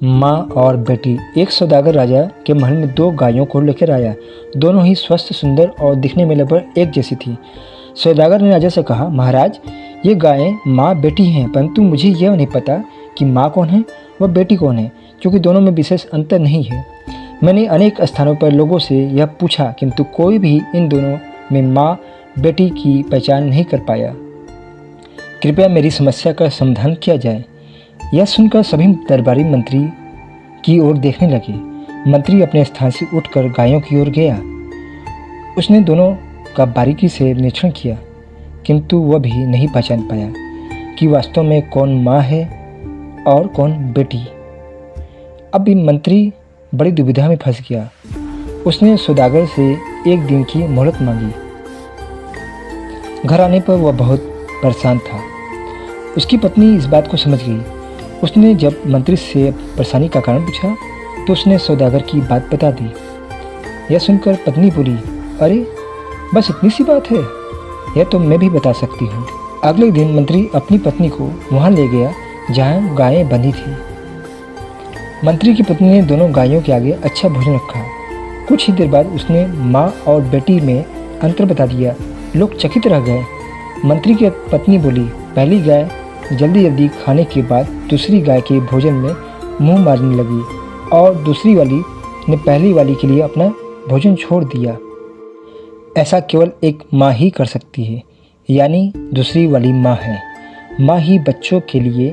माँ और बेटी। एक सौदागर राजा के महल में दो गायों को लेकर आया। दोनों ही स्वस्थ, सुंदर और दिखने में लगभग एक जैसी थी। सौदागर ने राजा से कहा, महाराज, ये गायें माँ बेटी हैं, परंतु मुझे यह नहीं पता कि माँ कौन है व बेटी कौन है, क्योंकि दोनों में विशेष अंतर नहीं है। मैंने अनेक स्थानों पर लोगों से यह पूछा, किंतु कोई भी इन दोनों में माँ बेटी की पहचान नहीं कर पाया। कृपया मेरी समस्या का समाधान किया जाए। यह सुनकर सभी दरबारी मंत्री की ओर देखने लगे। मंत्री अपने स्थान से उठकर गायों की ओर गया। उसने दोनों का बारीकी से निरीक्षण किया, किंतु वह भी नहीं पहचान पाया कि वास्तव में कौन माँ है और कौन बेटी। अब भी मंत्री बड़ी दुविधा में फंस गया। उसने सौदागर से एक दिन की मोहलत मांगी। घर आने पर वह बहुत परेशान था। उसकी पत्नी इस बात को समझ गई। उसने जब मंत्री से परेशानी का कारण पूछा तो उसने सौदागर की बात बता दी। यह सुनकर पत्नी बोली, अरे बस इतनी सी बात है, यह तो मैं भी बता सकती हूँ। अगले दिन मंत्री अपनी पत्नी को वहाँ ले गया जहाँ गायें बंधी थी। मंत्री की पत्नी ने दोनों गायों के आगे अच्छा भोजन रखा। कुछ ही देर बाद उसने माँ और बेटी में अंतर बता दिया। लोग चकित रह गए। मंत्री की पत्नी बोली, पहली गाय जल्दी जल्दी खाने के बाद दूसरी गाय के भोजन में मुंह मारने लगी और दूसरी वाली ने पहली वाली के लिए अपना भोजन छोड़ दिया। ऐसा केवल एक माँ ही कर सकती है, यानी दूसरी वाली माँ है। माँ ही बच्चों के लिए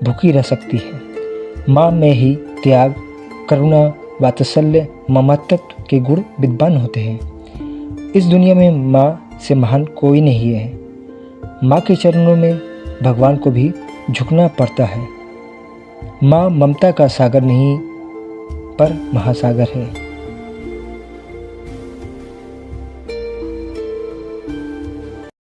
भूखी रह सकती है। माँ में ही त्याग, करुणा, वात्सल्य, ममत्व के गुण विद्वान होते हैं। इस दुनिया में माँ से महान कोई नहीं है। माँ के चरणों में भगवान को भी झुकना पड़ता है। माँ ममता का सागर नहीं, पर महासागर है।